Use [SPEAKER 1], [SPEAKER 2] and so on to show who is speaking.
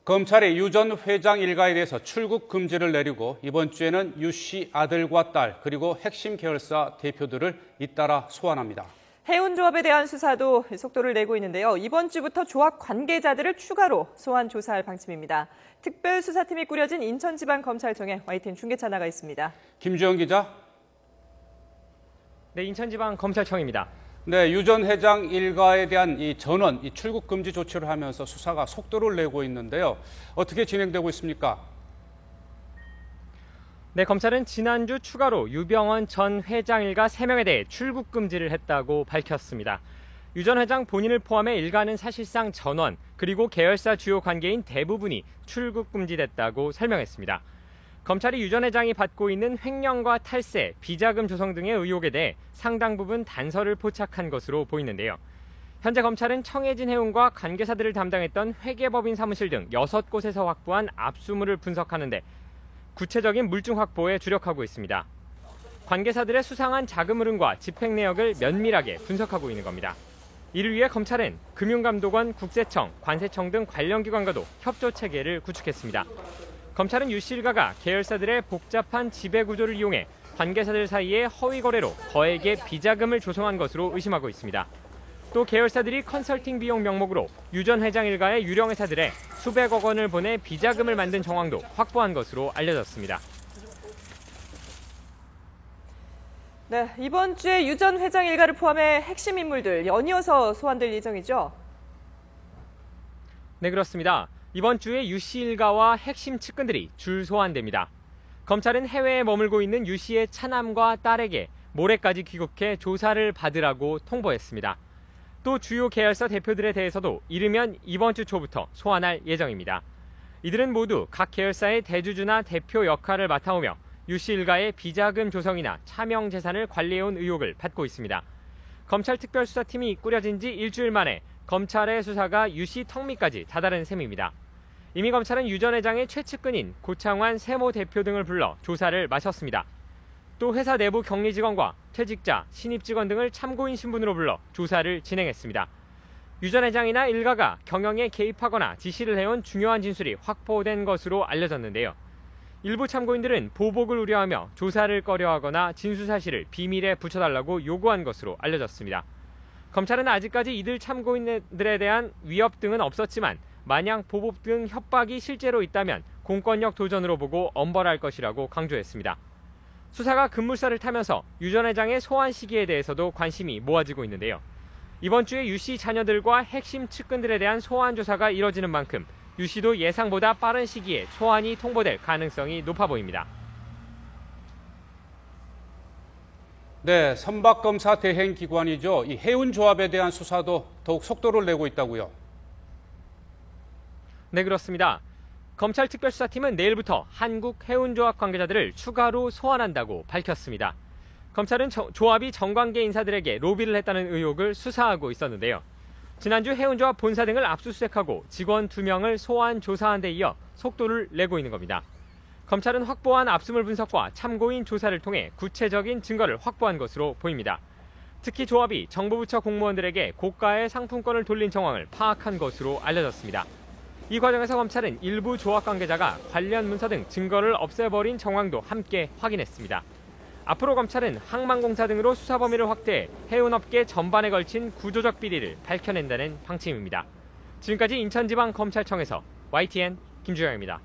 [SPEAKER 1] 검찰이 유 전 회장 일가에 대해서 출국 금지를 내리고 이번 주에는 유 씨 아들과 딸 그리고 핵심 계열사 대표들을 잇따라 소환합니다.
[SPEAKER 2] 해운조합에 대한 수사도 속도를 내고 있는데요. 이번 주부터 조합 관계자들을 추가로 소환 조사할 방침입니다. 특별수사팀이 꾸려진 인천지방검찰청에 YTN 중계차 나가 있습니다.
[SPEAKER 1] 김주영 기자.
[SPEAKER 3] 네, 인천지방검찰청입니다.
[SPEAKER 1] 네, 유 전 회장 일가에 대한 이 전원, 이 출국 금지 조치를 하면서 수사가 속도를 내고 있는데요. 어떻게 진행되고 있습니까?
[SPEAKER 3] 네, 검찰은 지난주 추가로 유병헌 전 회장 일가 3명에 대해 출국 금지를 했다고 밝혔습니다. 유 전 회장 본인을 포함해 일가는 사실상 전원, 그리고 계열사 주요 관계인 대부분이 출국 금지됐다고 설명했습니다. 검찰이 유 전 회장이 받고 있는 횡령과 탈세, 비자금 조성 등의 의혹에 대해 상당 부분 단서를 포착한 것으로 보이는데요. 현재 검찰은 청해진 해운과 관계사들을 담당했던 회계법인 사무실 등 6곳에서 확보한 압수물을 분석하는 데 구체적인 물증 확보에 주력하고 있습니다. 관계사들의 수상한 자금 흐름과 집행 내역을 면밀하게 분석하고 있는 겁니다. 이를 위해 검찰은 금융감독원, 국세청, 관세청 등 관련 기관과도 협조 체계를 구축했습니다. 검찰은 유 씨 일가가 계열사들의 복잡한 지배 구조를 이용해 관계사들 사이에 허위 거래로 거액의 비자금을 조성한 것으로 의심하고 있습니다. 또 계열사들이 컨설팅 비용 명목으로 유 전 회장 일가의 유령 회사들에 수백억 원을 보내 비자금을 만든 정황도 확보한 것으로 알려졌습니다.
[SPEAKER 2] 네, 이번 주에 유 전 회장 일가를 포함해 핵심 인물들 연이어서 소환될 예정이죠?
[SPEAKER 3] 네, 그렇습니다. 이번 주에 유 씨 일가와 핵심 측근들이 줄 소환됩니다. 검찰은 해외에 머물고 있는 유 씨의 차남과 딸에게 모레까지 귀국해 조사를 받으라고 통보했습니다. 또 주요 계열사 대표들에 대해서도 이르면 이번 주 초부터 소환할 예정입니다. 이들은 모두 각 계열사의 대주주나 대표 역할을 맡아오며 유 씨 일가의 비자금 조성이나 차명 재산을 관리해온 의혹을 받고 있습니다. 검찰 특별수사팀이 꾸려진 지 일주일 만에 검찰의 수사가 유 씨 턱밑까지 다다른 셈입니다. 이미 검찰은 유 전 회장의 최측근인 고창환 세모 대표 등을 불러 조사를 마쳤습니다. 또 회사 내부 격리 직원과 퇴직자, 신입 직원 등을 참고인 신분으로 불러 조사를 진행했습니다. 유 전 회장이나 일가가 경영에 개입하거나 지시를 해온 중요한 진술이 확보된 것으로 알려졌는데요. 일부 참고인들은 보복을 우려하며 조사를 꺼려하거나 진술 사실을 비밀에 붙여달라고 요구한 것으로 알려졌습니다. 검찰은 아직까지 이들 참고인들에 대한 위협 등은 없었지만 만약 보복 등 협박이 실제로 있다면 공권력 도전으로 보고 엄벌할 것이라고 강조했습니다. 수사가 급물살을 타면서 유 전 회장의 소환 시기에 대해서도 관심이 모아지고 있는데요. 이번 주에 유 씨 자녀들과 핵심 측근들에 대한 소환 조사가 이뤄지는 만큼 유 씨도 예상보다 빠른 시기에 소환이 통보될 가능성이 높아 보입니다.
[SPEAKER 1] 네, 선박검사 대행기관이죠. 이 해운조합에 대한 수사도 더욱 속도를 내고 있다고요.
[SPEAKER 3] 네, 그렇습니다. 검찰 특별수사팀은 내일부터 한국해운조합 관계자들을 추가로 소환한다고 밝혔습니다. 검찰은 조합이 정관계 인사들에게 로비를 했다는 의혹을 수사하고 있었는데요. 지난주 해운조합 본사 등을 압수수색하고 직원 2명을 소환 조사한 데 이어 속도를 내고 있는 겁니다. 검찰은 확보한 압수물 분석과 참고인 조사를 통해 구체적인 증거를 확보한 것으로 보입니다. 특히 조합이 정부 부처 공무원들에게 고가의 상품권을 돌린 정황을 파악한 것으로 알려졌습니다. 이 과정에서 검찰은 일부 조합 관계자가 관련 문서 등 증거를 없애버린 정황도 함께 확인했습니다. 앞으로 검찰은 항만공사 등으로 수사 범위를 확대해 해운업계 전반에 걸친 구조적 비리를 밝혀낸다는 방침입니다. 지금까지 인천지방검찰청에서 YTN 김주영입니다.